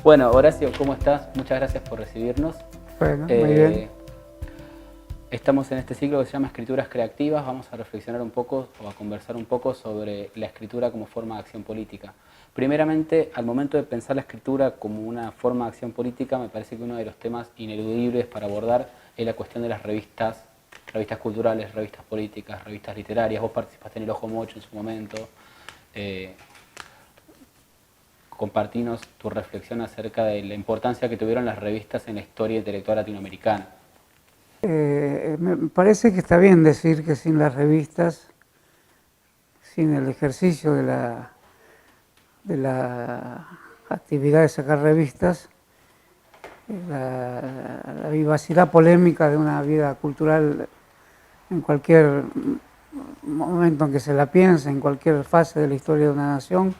Bueno, Horacio, ¿cómo estás? Muchas gracias por recibirnos. Bueno, muy bien. Estamos en este ciclo que se llama Escrituras Creativas. Vamos a reflexionar un poco o a conversar un poco sobre la escritura como forma de acción política. Primeramente, al momento de pensar la escritura como una forma de acción política, me parece que uno de los temas ineludibles para abordar es la cuestión de las revistas culturales, revistas políticas, revistas literarias. Vos participaste en El Ojo Mocho en su momento. Eh, Compartinos tu reflexión acerca de la importancia que tuvieron las revistas en la historia intelectual latinoamericana. Me parece que está bien decir que sin las revistas, sin el ejercicio de la actividad de sacar revistas, la vivacidad polémica de una vida cultural en cualquier momento en que se la piense, en cualquier fase de la historia de una nación,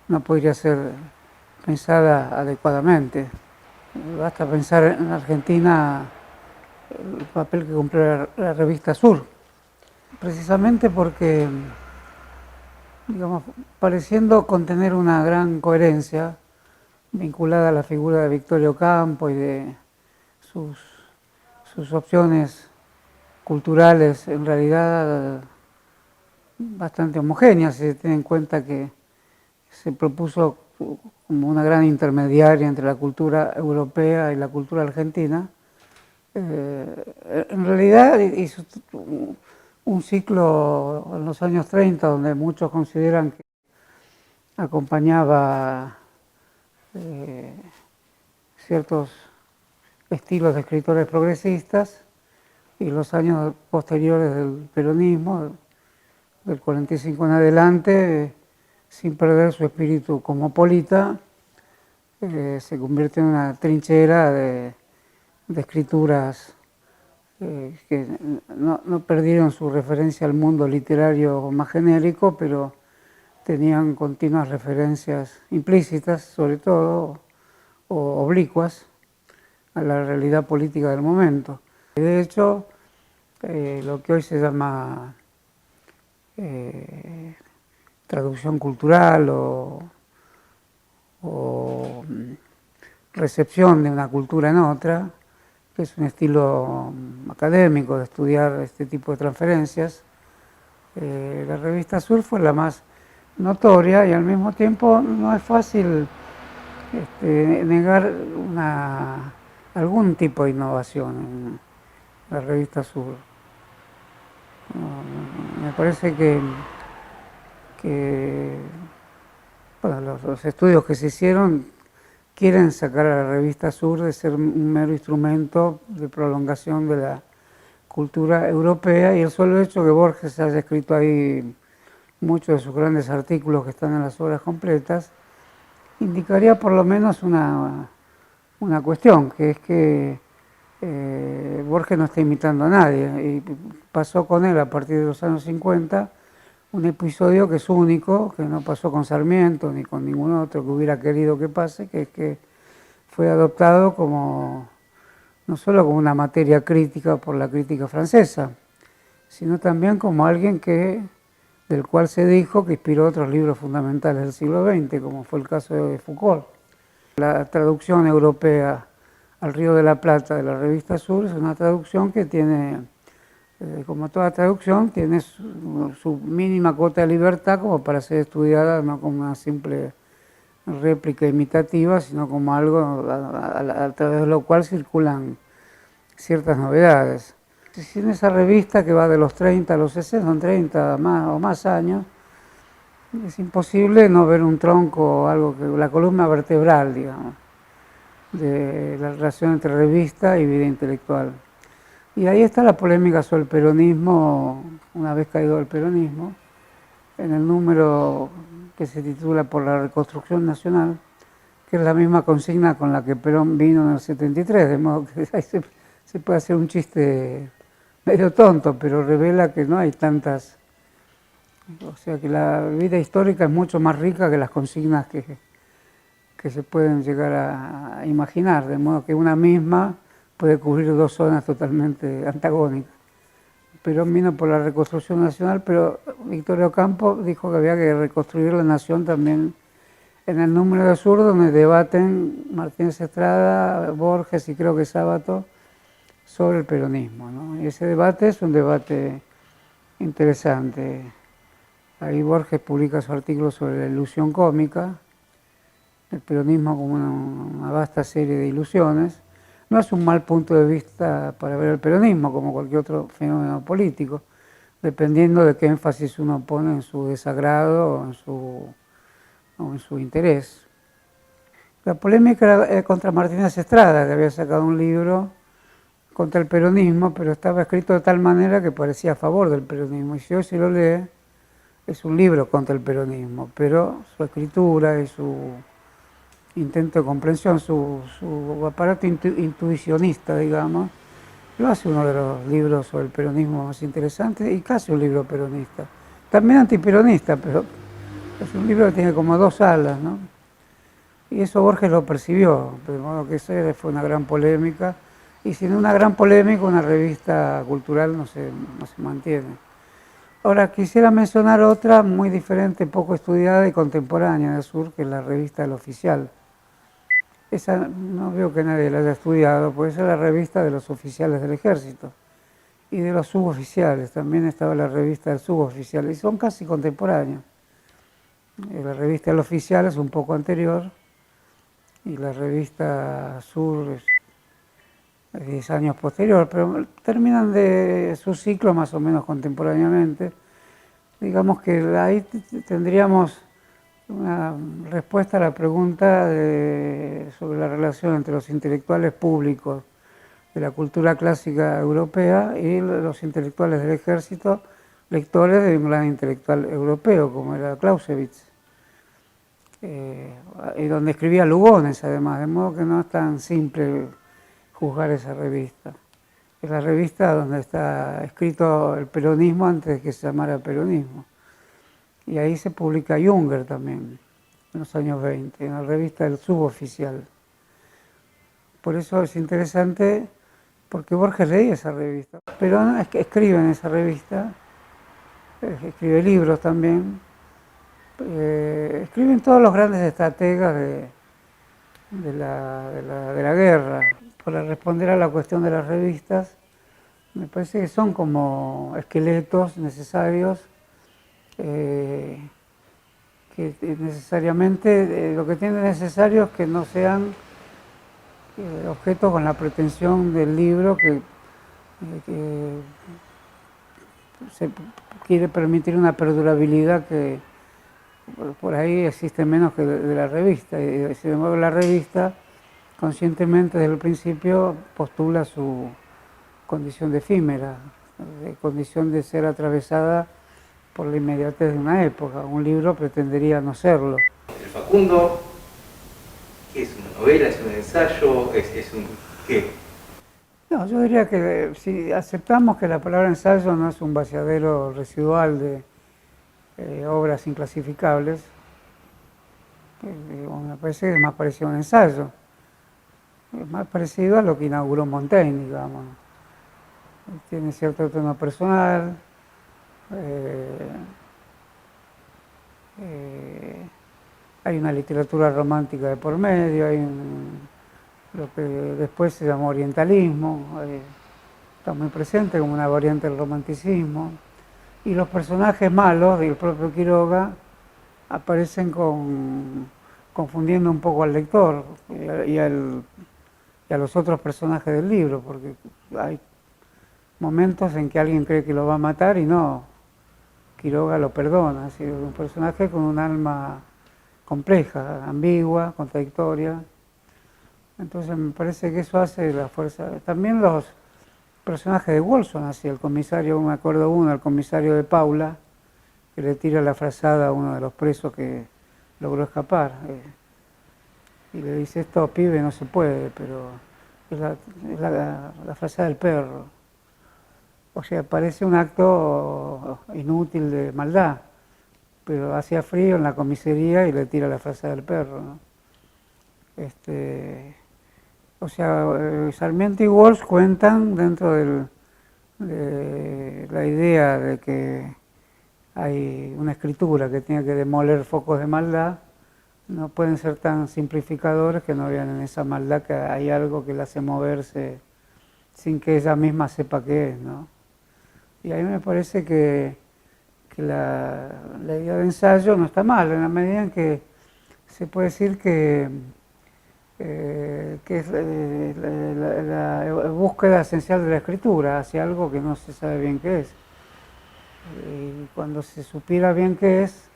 no podría ser pensada adecuadamente. Basta pensar en Argentina el papel que cumplió la revista Sur, precisamente porque, digamos, pareciendo contener una gran coherencia vinculada a la figura de Victorio Campo y de sus, sus opciones culturales, en realidad bastante homogéneas, si se tiene en cuenta que se propuso como una gran intermediaria entre la cultura europea y la cultura argentina. En realidad hizo un ciclo en los años 30 donde muchos consideran que acompañaba ciertos estilos de escritores progresistas, y los años posteriores del peronismo, del 45 en adelante, sin perder su espíritu cosmopolita, se convierte en una trinchera de escrituras que no perdieron su referencia al mundo literario más genérico, pero tenían continuas referencias implícitas, sobre todo, o oblicuas, a la realidad política del momento. De hecho, lo que hoy se llama traducción cultural o recepción de una cultura en otra, que es un estilo académico de estudiar este tipo de transferencias. La revista Sur fue la más notoria y al mismo tiempo no es fácil negar algún tipo de innovación en la revista Sur. Me parece que bueno, los estudios que se hicieron quieren sacar a la revista Sur de ser un mero instrumento de prolongación de la cultura europea, y el solo hecho que Borges haya escrito ahí muchos de sus grandes artículos que están en las obras completas indicaría por lo menos una cuestión, que es que Borges no está imitando a nadie, y pasó con él a partir de los años 50 un episodio que es único, que no pasó con Sarmiento ni con ningún otro que hubiera querido que pase, que es que fue adoptado como no solo como una materia crítica por la crítica francesa, sino también como alguien del cual se dijo que inspiró otros libros fundamentales del siglo XX, como fue el caso de Foucault. La traducción europea al Río de la Plata de la revista Sur es una traducción que tiene, como toda traducción, tiene su mínima cuota de libertad como para ser estudiada no como una simple réplica imitativa, sino como algo a través de lo cual circulan ciertas novedades. Si en esa revista que va de los 30 a los 60, son 30 o más años, es imposible no ver un tronco, algo que la columna vertebral, digamos, de la relación entre revista y vida intelectual. Y ahí está la polémica sobre el peronismo, una vez caído el peronismo, en el número que se titula Por la Reconstrucción Nacional, que es la misma consigna con la que Perón vino en el 73, de modo que ahí se puede hacer un chiste medio tonto, pero revela que no hay tantas, o sea que la vida histórica es mucho más rica que las consignas que se pueden llegar a imaginar, de modo que una misma puede cubrir dos zonas totalmente antagónicas. Perón vino por la reconstrucción nacional, pero Victorio Campo dijo que había que reconstruir la nación también en el número de Sur, donde debaten Martínez Estrada, Borges y creo que Sábato sobre el peronismo, ¿no? Y ese debate es un debate interesante. Ahí Borges publica su artículo sobre la ilusión cómica, el peronismo como una vasta serie de ilusiones. No es un mal punto de vista para ver el peronismo, como cualquier otro fenómeno político, dependiendo de qué énfasis uno pone en su desagrado o en su interés. La polémica era contra Martínez Estrada, que había sacado un libro contra el peronismo, pero estaba escrito de tal manera que parecía a favor del peronismo. Y si hoy se lo lee, es un libro contra el peronismo, pero su escritura y su intento de comprensión, su aparato intuicionista, digamos, lo hace uno de los libros sobre el peronismo más interesantes y casi un libro peronista. También antiperonista, pero es un libro que tiene como dos alas, ¿no? Y eso Borges lo percibió, de modo que esa fue una gran polémica. Y sin una gran polémica, una revista cultural no se mantiene. Ahora, quisiera mencionar otra muy diferente, poco estudiada y contemporánea del Sur, que es la revista El Oficial. Esa no veo que nadie la haya estudiado, porque esa es la revista de los oficiales del ejército y de los suboficiales. También estaba la revista del suboficial, y son casi contemporáneos. La revista El Oficial es un poco anterior, y la revista Sur es 10 años posterior, pero terminan de su ciclo más o menos contemporáneamente. Digamos que ahí tendríamos una respuesta a la pregunta sobre la relación entre los intelectuales públicos de la cultura clásica europea y los intelectuales del ejército, lectores de un gran intelectual europeo como era Clausewitz, y donde escribía Lugones además, de modo que no es tan simple juzgar esa revista. Es la revista donde está escrito el peronismo antes de que se llamara peronismo. Y ahí se publica Junger también, en los años 20, en la revista del Suboficial. Por eso es interesante, porque Borges leía esa revista. Perón escribe en esa revista, escribe libros también, escriben todos los grandes estrategas de la guerra. Para responder a la cuestión de las revistas, me parece que son como esqueletos necesarios, que necesariamente lo que tiene necesario es que no sean objetos con la pretensión del libro que se quiere permitir una perdurabilidad que por ahí existe menos que de la revista. Y sin embargo la revista conscientemente desde el principio postula su condición de efímera, de condición de ser atravesada por la inmediatez de una época. Un libro pretendería no serlo. El Facundo, ¿qué es una novela? ¿Es un ensayo? ¿Es un qué? No, yo diría que si aceptamos que la palabra ensayo no es un vaciadero residual de obras inclasificables, me parece que es más parecido a un ensayo. Es más parecido a lo que inauguró Montaigne, digamos. Tiene cierto tono personal, hay una literatura romántica de por medio, hay lo que después se llamó orientalismo, está muy presente como una variante del romanticismo, y los personajes malos del propio Quiroga aparecen confundiendo un poco al lector y a los otros personajes del libro, porque hay momentos en que alguien cree que lo va a matar y no, Quiroga lo perdona. Es decir, un personaje con un alma compleja, ambigua, contradictoria. Entonces me parece que eso hace la fuerza. También los personajes de Wolfson, así el comisario, me acuerdo uno, el comisario de Paula, que le tira la frazada a uno de los presos que logró escapar. Y le dice, esto pibe no se puede, pero es la frazada del perro. O sea, parece un acto inútil de maldad, pero hacía frío en la comisaría y le tira la frazada del perro, ¿no? O sea, Sarmiento y Walsh cuentan dentro de la idea de que hay una escritura que tiene que demoler focos de maldad, no pueden ser tan simplificadores que no vean en esa maldad que hay algo que la hace moverse sin que ella misma sepa qué es, ¿no? Y a mí me parece que la idea de ensayo no está mal, en la medida en que se puede decir que es la búsqueda esencial de la escritura hacia algo que no se sabe bien qué es. Y cuando se supiera bien qué es,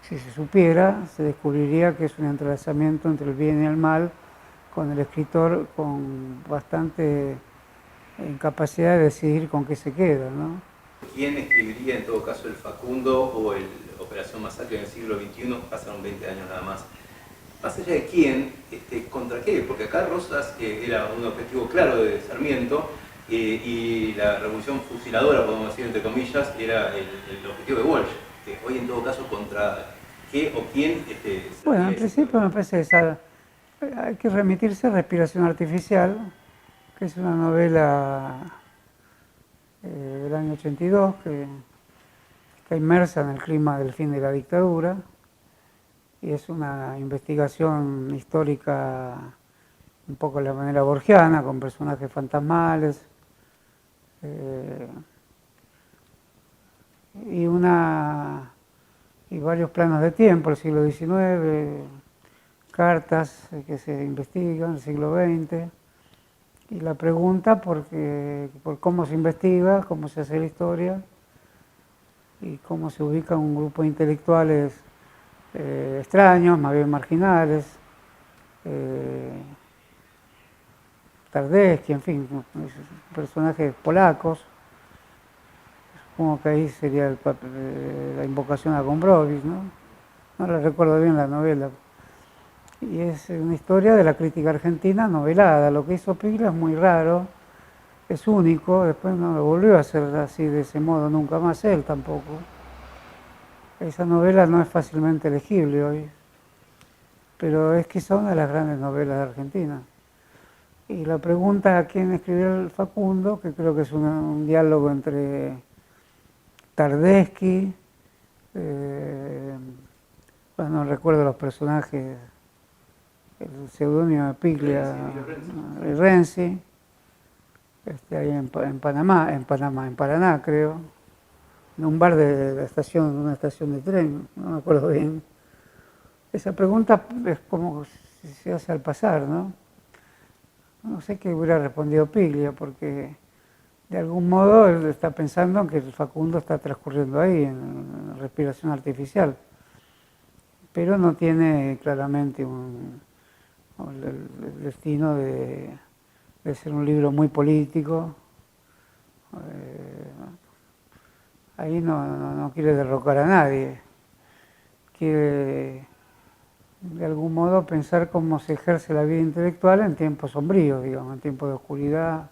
si se supiera, se descubriría que es un entrelazamiento entre el bien y el mal, con el escritor con bastante incapacidad de decidir con qué se queda, ¿no? ¿Quién escribiría en todo caso el Facundo o el Operación Masacre en el siglo XXI? Pasaron 20 años nada más. Más allá de quién, ¿contra qué? Porque acá Rosas era un objetivo claro de Sarmiento y la revolución fusiladora, podemos decir entre comillas, era el objetivo de Walsh. Hoy en todo caso, ¿contra qué o quién? Bueno, en principio me parece que hay que remitirse a Respiración Artificial, que es una novela del año 82 que está inmersa en el clima del fin de la dictadura y es una investigación histórica un poco de la manera borgiana, con personajes fantasmales y varios planos de tiempo, el siglo XIX, cartas que se investigan, el siglo XX, y la pregunta por cómo se investiga, cómo se hace la historia y cómo se ubica un grupo de intelectuales extraños, más bien marginales, Tardeski, en fin, personajes polacos. Supongo que ahí sería la invocación a Gombrowicz, ¿no? No la recuerdo bien la novela. Y es una historia de la crítica argentina novelada. Lo que hizo Piglia es muy raro, es único, después no lo volvió a hacer así de ese modo nunca más él tampoco. Esa novela no es fácilmente legible hoy, pero es quizá una de las grandes novelas de Argentina. Y la pregunta a quién escribió el Facundo, que creo que es un diálogo entre Tardeski, bueno, no recuerdo los personajes, el seudónimo de Piglia, Renzi, ahí en Paraná creo, en un bar de una estación de tren, no me acuerdo bien. Esa pregunta es como si se hace al pasar, ¿no? No sé qué hubiera respondido Piglia, porque de algún modo él está pensando en que el Facundo está transcurriendo ahí, en Respiración Artificial, pero no tiene claramente el destino de ser un libro muy político. Ahí no quiere derrocar a nadie, quiere de algún modo pensar cómo se ejerce la vida intelectual en tiempos sombríos, digamos, en tiempos de oscuridad.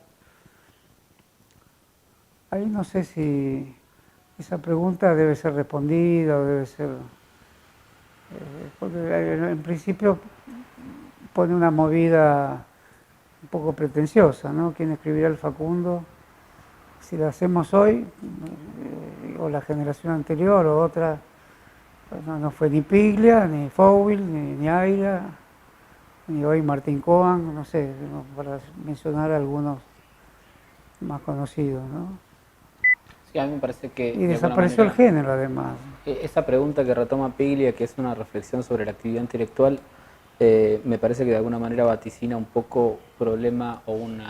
Ahí no sé si esa pregunta debe ser respondida o debe ser... porque en principio pone una movida un poco pretenciosa, ¿no? ¿Quién escribirá el Facundo? Si la hacemos hoy, o la generación anterior, o otra, no fue ni Piglia, ni Fowell, ni Aira, ni hoy Martín Cohen, no sé, para mencionar algunos más conocidos, ¿no? Sí, a mí me parece que... Y desapareció el género, además. Esa pregunta que retoma Piglia, que es una reflexión sobre la actividad intelectual, me parece que de alguna manera vaticina un poco problema o un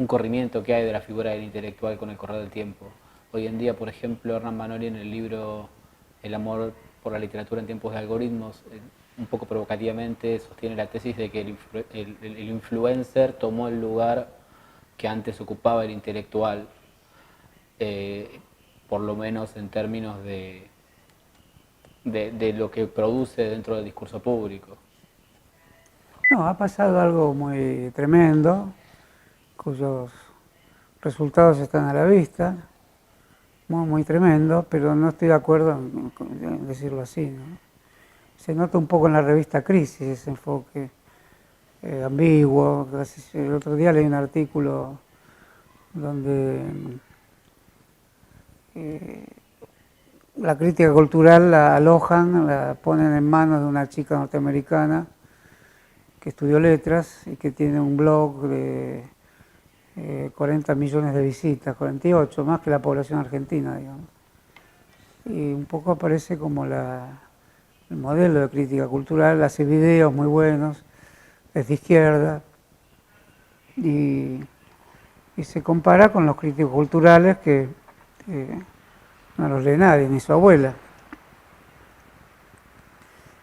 corrimiento que hay de la figura del intelectual con el correr del tiempo. Hoy en día, por ejemplo, Hernán Manoli en el libro El amor por la literatura en tiempos de algoritmos, un poco provocativamente sostiene la tesis de que el influencer tomó el lugar que antes ocupaba el intelectual, por lo menos en términos de lo que produce dentro del discurso público. No, ha pasado algo muy tremendo, cuyos resultados están a la vista, muy tremendo, pero no estoy de acuerdo en decirlo así, ¿no? Se nota un poco en la revista Crisis ese enfoque ambiguo. El otro día leí un artículo donde la crítica cultural la alojan, la ponen en manos de una chica norteamericana que estudió letras y que tiene un blog de 40 millones de visitas, 48, más que la población argentina, digamos. Y un poco aparece como el modelo de crítica cultural, hace videos muy buenos, es de izquierda, y se compara con los críticos culturales que no los lee nadie, ni su abuela.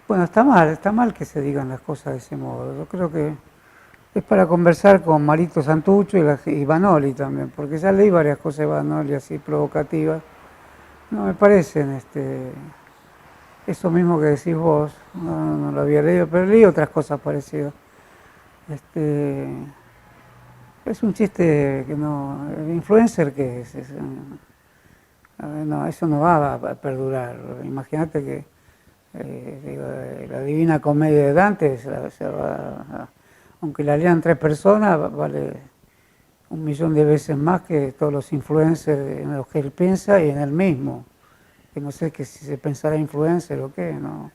Bueno, está mal que se digan las cosas de ese modo. Yo creo que es para conversar con Marito Santucho y Vanoli también, porque ya leí varias cosas de Vanoli así provocativas. No me parecen eso mismo que decís vos, no lo había leído, pero leí otras cosas parecidas. Es un chiste que no... ¿El influencer qué es? No, eso no va a perdurar. Imagínate que la Divina Comedia de Dante, aunque la lean 3 personas, vale 1.000.000 de veces más que todos los influencers en los que él piensa y en él mismo. Que no sé que si se pensará influencer o qué, ¿no?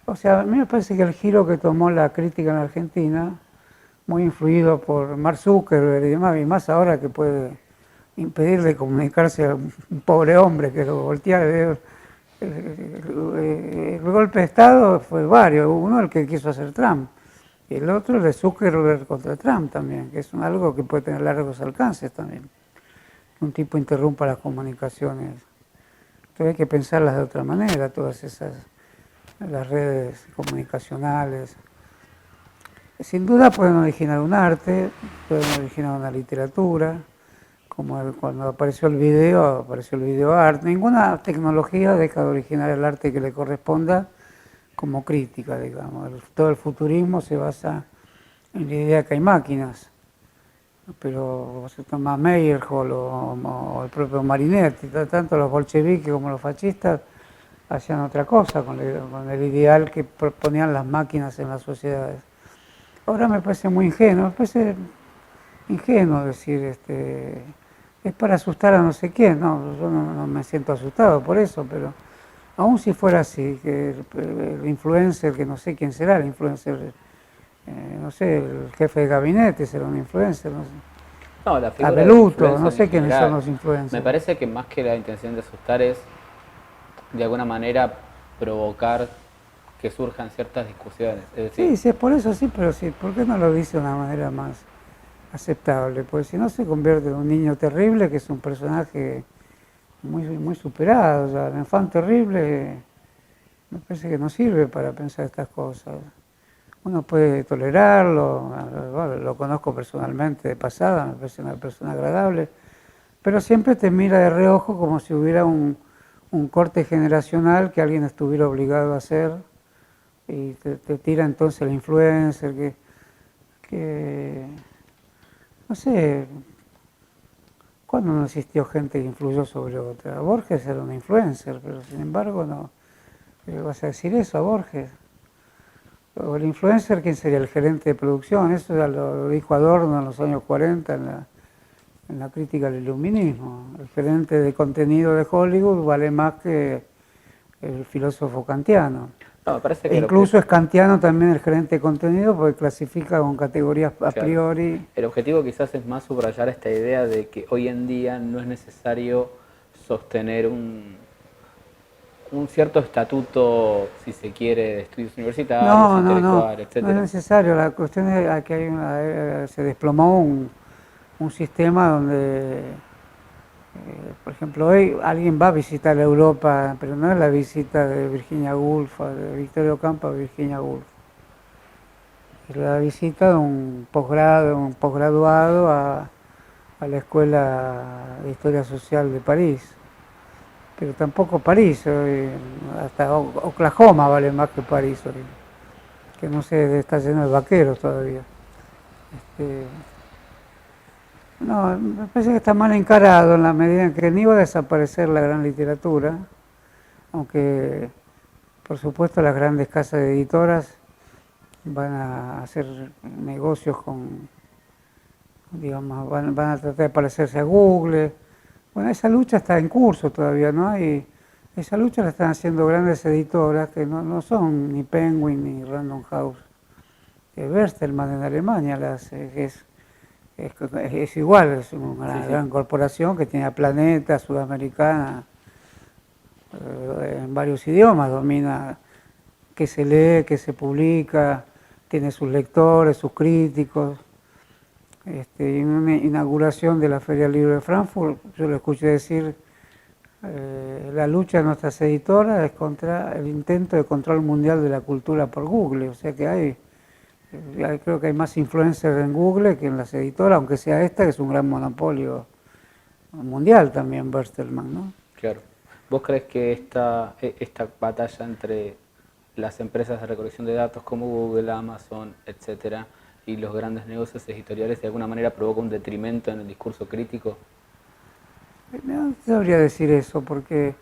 O sea, a mí me parece que el giro que tomó la crítica en Argentina, muy influido por Mark Zuckerberg y demás, y más ahora que puede impedirle comunicarse a un pobre hombre que lo voltea. El golpe de Estado fue varios, uno el que quiso hacer Trump, y el otro el de Zuckerberg contra Trump también, que es algo que puede tener largos alcances también. Un tipo interrumpa las comunicaciones. Entonces hay que pensarlas de otra manera, todas las redes comunicacionales. Sin duda pueden originar un arte, pueden originar una literatura, como cuando apareció el video arte. Ninguna tecnología deja de originar el arte que le corresponda como crítica, digamos. Todo el futurismo se basa en la idea que hay máquinas, pero se toma Meyerhold o el propio Marinetti, tanto los bolcheviques como los fascistas hacían otra cosa con el ideal que proponían las máquinas en las sociedades. Ahora me parece muy ingenuo, decir, es para asustar a no sé quién, no, yo no me siento asustado por eso, pero aún si fuera así, que el influencer, que no sé quién será el influencer, no sé, el jefe de gabinete será un influencer, no sé. No, la figura Abeluto, no sé quiénes son los influencers. Me parece que más que la intención de asustar es, de alguna manera, provocar que surjan ciertas discusiones. Es decir, Sí, por eso sí, pero sí, ¿por qué no lo dice de una manera más aceptable? Pues si no se convierte en un niño terrible, que es un personaje muy superado, ya el enfant terrible me parece que no sirve para pensar estas cosas. Uno puede tolerarlo, bueno, lo conozco personalmente de pasada, me parece una persona agradable, pero siempre te mira de reojo como si hubiera un corte generacional que alguien estuviera obligado a hacer, y te tira entonces el influencer, que no sé, ¿cuándo no existió gente que influyó sobre otra? Borges era un influencer, pero sin embargo no. ¿Le vas a decir eso a Borges? O el influencer, ¿quién sería? El gerente de producción. Eso ya lo dijo Adorno en los años 40 en la crítica al iluminismo. El gerente de contenido de Hollywood vale más que el filósofo kantiano. no, me parece que Incluso es kantiano también el gerente de contenido porque clasifica con categorías a priori. El objetivo quizás es más subrayar esta idea de que hoy en día no es necesario sostener un cierto estatuto, si se quiere, de estudios universitarios, intelectuales, etc. No es necesario. La cuestión es que se desplomó un sistema donde, por ejemplo, hoy alguien va a visitar Europa, pero no es la visita de Virginia Woolf, de Victoria Ocampo a Virginia Woolf. Es la visita de un posgraduado a la Escuela de Historia Social de París. Pero tampoco París, hasta Oklahoma vale más que París hoy, que no sé, está lleno de vaqueros todavía. No, me parece que está mal encarado en la medida en que ni va a desaparecer la gran literatura, aunque por supuesto las grandes casas editoras van a hacer negocios digamos, van a tratar de parecerse a Google. Bueno, esa lucha está en curso todavía, ¿no? Es Esa lucha la están haciendo grandes editoras que no son ni Penguin ni Random House. Bertelsmann en Alemania es igual, es una gran corporación que tiene a Planeta, Sudamericana, en varios idiomas, domina qué se lee, qué se publica, tiene sus lectores, sus críticos. En una inauguración de la Feria del Libro de Frankfurt, yo lo escuché decir, la lucha de nuestras editoras es contra el intento de control mundial de la cultura por Google, o sea que creo que hay más influencers en Google que en las editoras, aunque sea esta, que es un gran monopolio mundial también, Bertelsmann, ¿no? Claro. ¿Vos crees que esta batalla entre las empresas de recolección de datos como Google, Amazon, etcétera, y los grandes negocios editoriales de alguna manera provoca un detrimento en el discurso crítico? No sabría decir eso, porque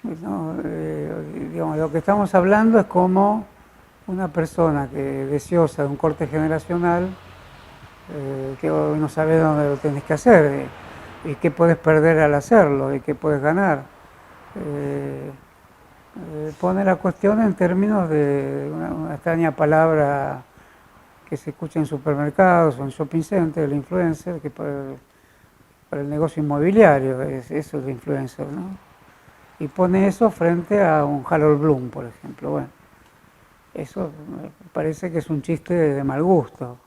digamos, lo que estamos hablando es como una persona que deseosa de un corte generacional, que hoy no sabe dónde lo tenés que hacer, y qué puedes perder al hacerlo, y qué puedes ganar. Pone la cuestión en términos de una extraña palabra que se escucha en supermercados o en shopping centers, el influencer, que para el negocio inmobiliario, eso es el influencer, ¿no? Y pone eso frente a un Harold Bloom, por ejemplo. Bueno, eso me parece que es un chiste de mal gusto.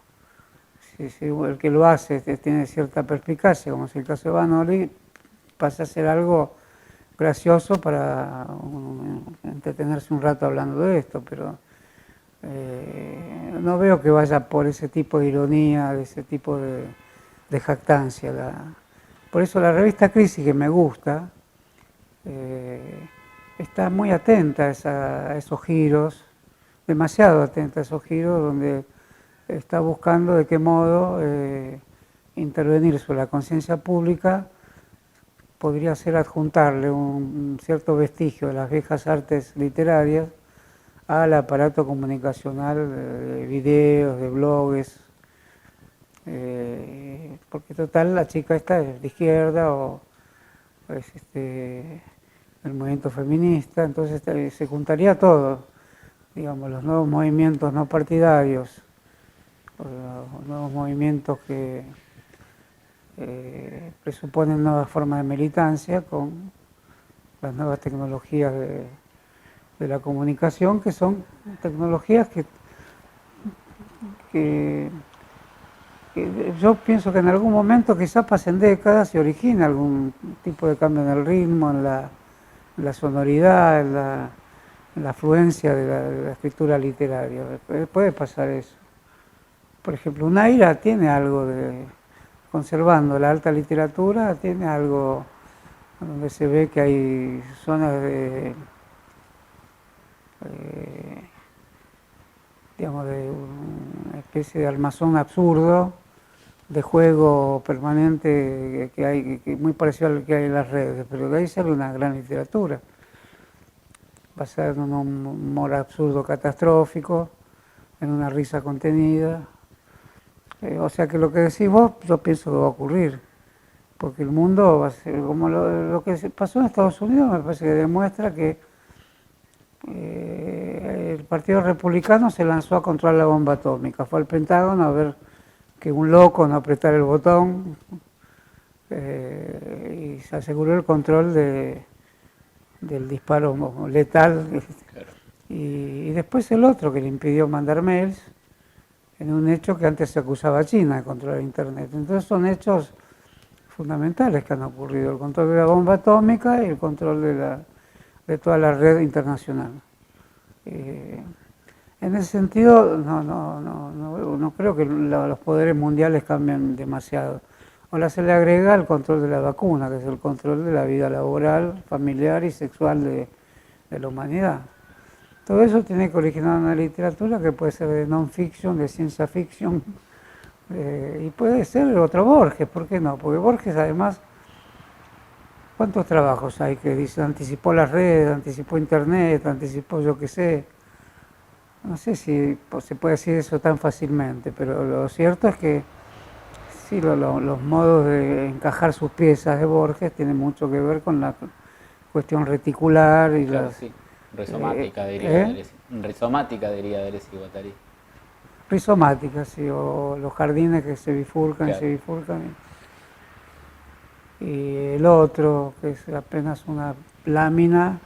Si el que lo hace tiene cierta perspicacia, como es el caso de Vanoli, pasa a ser algo gracioso para entretenerse un rato hablando de esto, pero no veo que vaya por ese tipo de ironía, de ese tipo de jactancia. Por eso la revista Crisis, que me gusta, está muy atenta a esos giros, demasiado atenta a esos giros, donde está buscando de qué modo intervenir sobre la conciencia pública. Podría ser adjuntarle un cierto vestigio de las viejas artes literarias al aparato comunicacional de videos, de blogs, porque total la chica esta es de izquierda o es el movimiento feminista, entonces se juntaría todo, digamos, los nuevos movimientos no partidarios, los nuevos movimientos que presuponen nuevas formas de militancia con las nuevas tecnologías de la comunicación, que son tecnologías que yo pienso que en algún momento, quizás pasen décadas, se origina algún tipo de cambio en el ritmo, en la sonoridad, en la afluencia de la escritura literaria. Puede pasar eso. Por ejemplo, Unaira tiene algo conservando la alta literatura, tiene algo donde se ve que hay zonas digamos, de una especie de armazón absurdo, de juego permanente que muy parecido al que hay en las redes, pero de ahí sale una gran literatura, basada en un humor absurdo catastrófico, en una risa contenida. O sea que lo que decís vos, yo pienso que va a ocurrir, porque el mundo va a ser como lo que pasó en Estados Unidos, me parece que demuestra que el Partido Republicano se lanzó a controlar la bomba atómica, fue al Pentágono a ver que un loco no apretara el botón y se aseguró el control del disparo letal. Claro. Y después el otro que le impidió mandar mails en un hecho que antes se acusaba a China de controlar Internet. Entonces son hechos fundamentales que han ocurrido, el control de la bomba atómica y el control de toda la red internacional. En ese sentido, no creo que los poderes mundiales cambien demasiado. Ahora se le agrega el control de la vacuna, que es el control de la vida laboral, familiar y sexual de la humanidad. Todo eso tiene que originar una literatura que puede ser de non-fiction, de ciencia ficción, y puede ser otro Borges, ¿por qué no? Porque Borges además, ¿cuántos trabajos hay que dicen anticipó las redes, anticipó Internet, anticipó yo qué sé? No sé si se puede decir eso tan fácilmente, pero lo cierto es que sí, los modos de encajar sus piezas de Borges tienen mucho que ver con cuestión reticular y Claro, las, sí. Rizomática, diría ¿eh? Deleuze. Rizomática, diría Deleuze y Guattari. rizomáticas, sí, o los jardines que se bifurcan y Claro. se bifurcan. Y el otro, que es apenas una lámina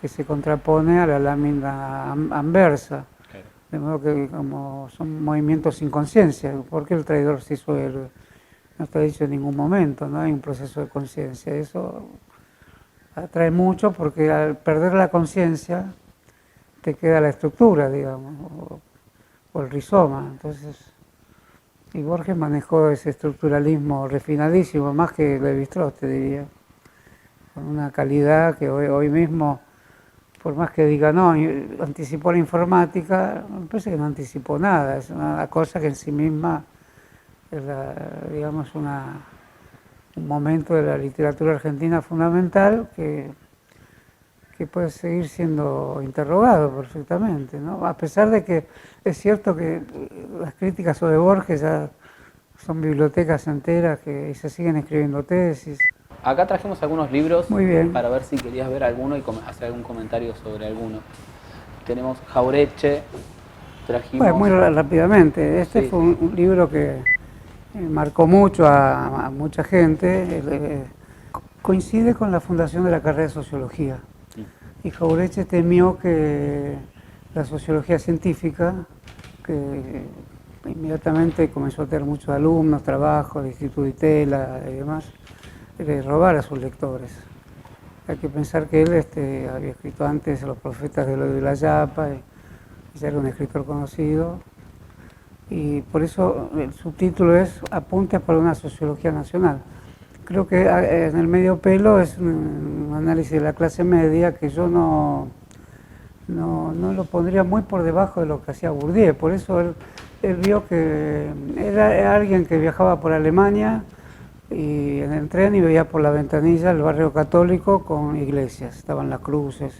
que se contrapone a la lámina anversa. Claro. De modo que como son movimientos sin conciencia, porque el traidor se hizo héroe. No está dicho en ningún momento, no hay un proceso de conciencia. Eso atrae mucho porque al perder la conciencia te queda la estructura, digamos, o el rizoma. Entonces, y Borges manejó ese estructuralismo refinadísimo, más que Lévi-Strauss, te diría, con una calidad que hoy mismo, por más que diga, no, anticipó la informática, me parece que no anticipó nada, es una cosa que en sí misma es, digamos, un momento de la literatura argentina fundamental que puede seguir siendo interrogado perfectamente, ¿no? A pesar de que es cierto que las críticas sobre Borges ya son bibliotecas enteras y se siguen escribiendo tesis. Acá trajimos algunos libros Muy bien. para ver si querías ver alguno y hacer algún comentario sobre alguno. Tenemos Jauretche, trajimos... Bueno, muy rápidamente, este Sí, fue sí. un libro que marcó mucho a mucha gente, coincide con la fundación de la carrera de Sociología. Y Jauretche temió que la sociología científica, que inmediatamente comenzó a tener muchos alumnos, trabajos, de Instituto Itela y demás, le robara a sus lectores. Hay que pensar que él había escrito antes Los profetas de Eloy de la Yapa, y ya era un escritor conocido, y por eso el subtítulo es Apuntes para una sociología nacional. Creo que en el medio pelo es un análisis de la clase media que yo no lo pondría muy por debajo de lo que hacía Bourdieu. Por eso él vio que era alguien que viajaba por Alemania y en el tren y veía por la ventanilla el barrio católico con iglesias, estaban las cruces.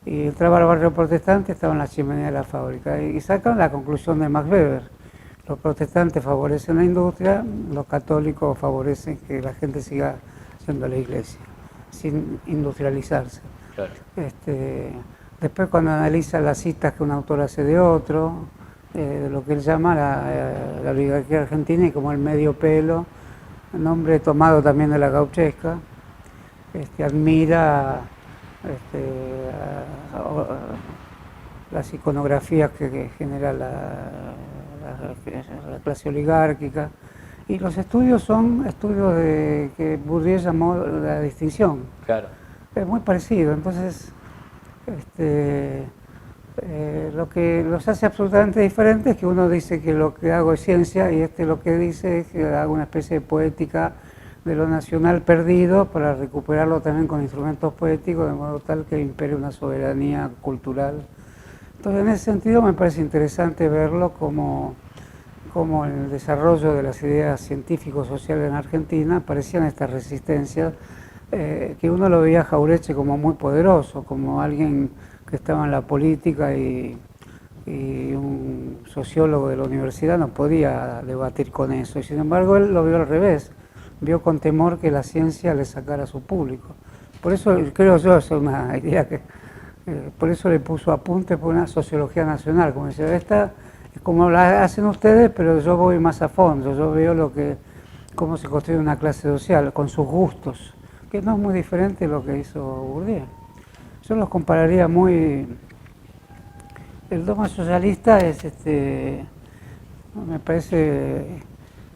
Y entraba al barrio protestante, estaban las chimeneas de la fábrica. Y sacan la conclusión de Max Weber. Los protestantes favorecen la industria, los católicos favorecen que la gente siga yendo a la iglesia, sin industrializarse. Claro. Después cuando analiza las citas que un autor hace de otro, de lo que él llama la oligarquía argentina y como el medio pelo, nombre tomado también de la gauchesca, admira las iconografías que genera la clase oligárquica, y los estudios son estudios que Bourdieu llamó la distinción. Claro. Es muy parecido, entonces lo que los hace absolutamente diferentes es que uno dice que lo que hago es ciencia y lo que dice es que hago una especie de poética de lo nacional perdido para recuperarlo también con instrumentos poéticos de modo tal que impere una soberanía cultural. Entonces en ese sentido me parece interesante verlo como en el desarrollo de las ideas científico-sociales en Argentina aparecían estas resistencias que uno lo veía a Jauretche como muy poderoso, como alguien que estaba en la política y un sociólogo de la universidad no podía debatir con eso, y sin embargo él lo vio al revés, vio con temor que la ciencia le sacara a su público. Por eso creo yo, es una idea que, por eso le puso Apuntes por una sociología nacional, como decía, esta es como la hacen ustedes, pero yo voy más a fondo, yo veo cómo se construye una clase social, con sus gustos, que no es muy diferente de lo que hizo Bourdieu. Yo los compararía muy... El dogma socialista es, me parece,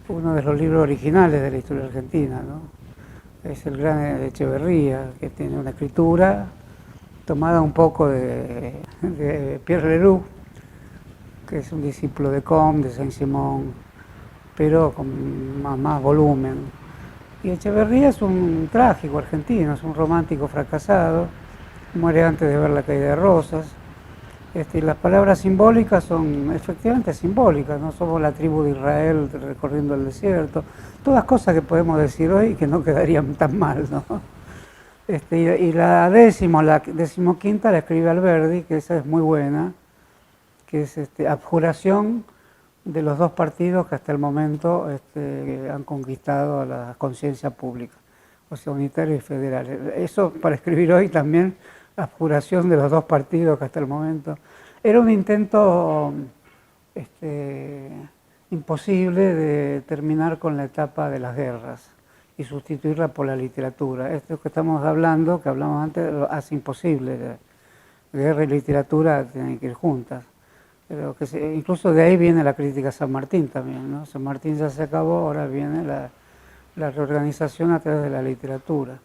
uno de los libros originales de la historia argentina, ¿no? Es el gran Echeverría, que tiene una escritura tomada un poco de Pierre Leroux, que es un discípulo de Comte, de Saint-Simon, pero con más volumen. Y Echeverría es un trágico argentino, es un romántico fracasado, muere antes de ver la caída de Rosas. Y las palabras simbólicas son efectivamente simbólicas, no somos la tribu de Israel recorriendo el desierto, todas cosas que podemos decir hoy que no quedarían tan mal, ¿no? Y la decimoquinta la escribe Alberdi, que esa es muy buena, que es abjuración de los dos partidos que hasta el momento han conquistado la conciencia pública. o sea, unitario y federal. Eso para escribir hoy también, la apuración de los dos partidos que hasta el momento. Era un intento imposible de terminar con la etapa de las guerras y sustituirla por la literatura. Esto que estamos hablando, que hablamos antes, lo hace imposible. Guerra y literatura tienen que ir juntas. Pero incluso de ahí viene la crítica a San Martín también, ¿no? San Martín ya se acabó, ahora viene la reorganización a través de la literatura.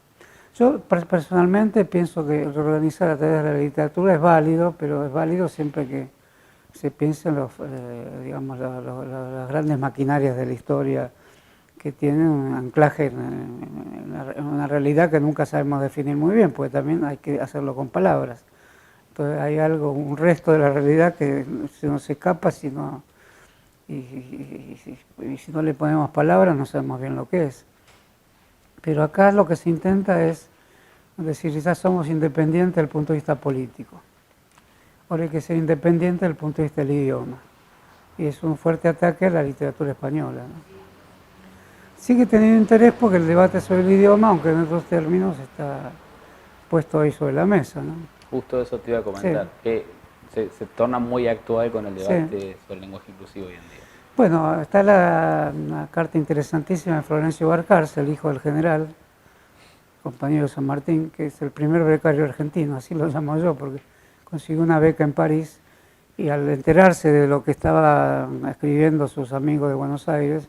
Yo personalmente pienso que reorganizar a través de la literatura es válido, pero es válido siempre que se piensen digamos, las grandes maquinarias de la historia que tienen un anclaje en una realidad que nunca sabemos definir muy bien, porque también hay que hacerlo con palabras. Entonces hay algo, un resto de la realidad que se nos escapa si no, y si no le ponemos palabras no sabemos bien lo que es. Pero acá lo que se intenta es decir, ya somos independientes desde el punto de vista político. Ahora hay que ser independiente desde el punto de vista del idioma. Y es un fuerte ataque a la literatura española, ¿no? Sigue teniendo interés porque el debate sobre el idioma, aunque en otros términos, está puesto ahí sobre la mesa, ¿no? Justo eso te iba a comentar, Sí. que se torna muy actual con el debate sobre el lenguaje inclusivo hoy en día. Bueno, está una carta interesantísima de Florencio Barcarce, el hijo del general, compañero de San Martín, que es el primer becario argentino, así lo llamo yo, porque consiguió una beca en París y al enterarse de lo que estaban escribiendo sus amigos de Buenos Aires,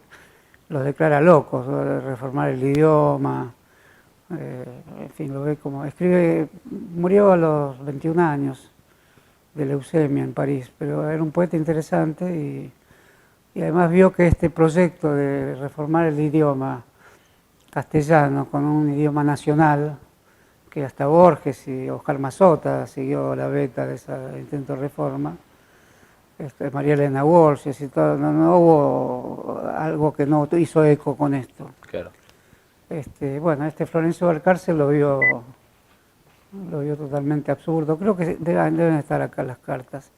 los declara locos, de reformar el idioma, en fin, lo ve como... murió a los 21 años de leucemia en París, pero era un poeta interesante y además vio que este proyecto de reformar el idioma castellano con un idioma nacional, que hasta Borges y Oscar Mazota siguió la beta de ese intento de reforma, María Elena Walsh y todo, no hubo algo que no hizo eco con esto. Claro. Bueno, Florencio Valcárcel lo vio totalmente absurdo. Creo que deben estar acá las cartas.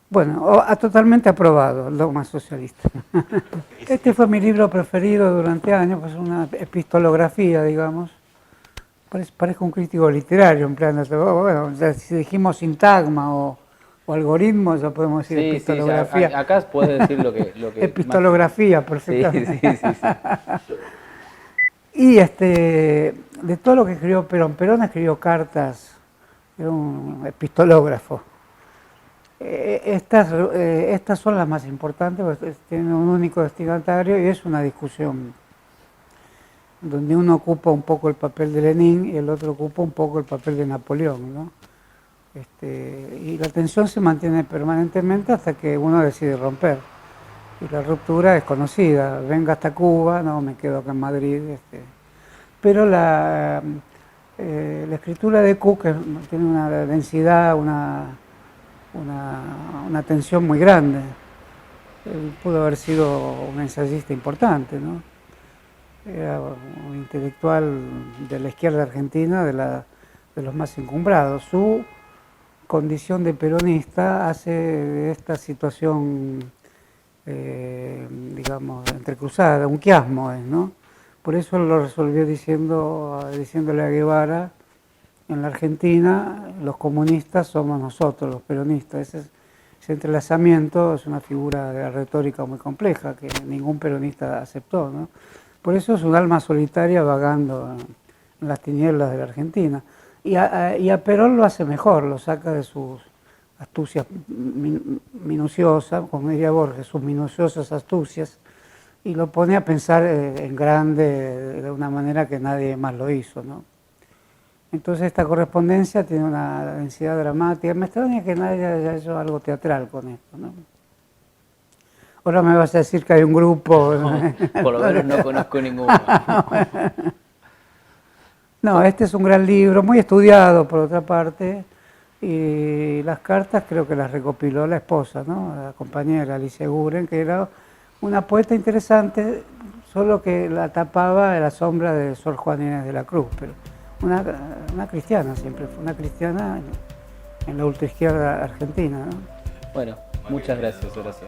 Bueno, totalmente aprobado, el dogma socialista. Este fue mi libro preferido durante años, pues una epistolografía, digamos. Parezco un crítico literario, en plan, bueno, si dijimos sintagma o algoritmo, ya podemos decir Sí, epistolografía. sí, acá puedes decir lo que Epistolografía, más... perfectamente. Sí. Y de todo lo que escribió Perón escribió cartas, era un epistológrafo. Estas son las más importantes, porque tienen un único destinatario y es una discusión donde uno ocupa un poco el papel de Lenin y el otro ocupa un poco el papel de Napoleón, ¿no? Y la tensión se mantiene permanentemente hasta que uno decide romper. Y la ruptura es conocida, venga hasta Cuba, no, me quedo acá en Madrid. Pero la escritura de Cook tiene una densidad, una tensión muy grande. Él pudo haber sido un ensayista importante, ¿no? Era un intelectual de la izquierda argentina, de los más encumbrados. Su condición de peronista hace de esta situación, digamos, entrecruzada, un quiasmo, ¿no? Por eso él lo resolvió diciéndole a Guevara, en la Argentina los comunistas somos nosotros, los peronistas. Ese entrelazamiento es una figura de la retórica muy compleja que ningún peronista aceptó, ¿no? Por eso es un alma solitaria vagando en las tinieblas de la Argentina. Y a Perón lo hace mejor, lo saca de sus astucias minuciosas, como diría Borges, sus minuciosas astucias, y lo pone a pensar en grande de una manera que nadie más lo hizo, ¿no? Entonces esta correspondencia tiene una densidad dramática. Me extraña que nadie haya hecho algo teatral con esto, ¿no? Ahora me vas a decir que hay un grupo... No, por lo menos no conozco ninguno. No, este es un gran libro, muy estudiado por otra parte, y las cartas creo que las recopiló la esposa, ¿no? La compañera Alicia Guren, que era una poeta interesante, solo que la tapaba la sombra de Sor Juana Inés de la Cruz, pero una cristiana siempre, fue una cristiana en la ultraizquierda argentina, ¿no? Bueno, muchas gracias, Horacio.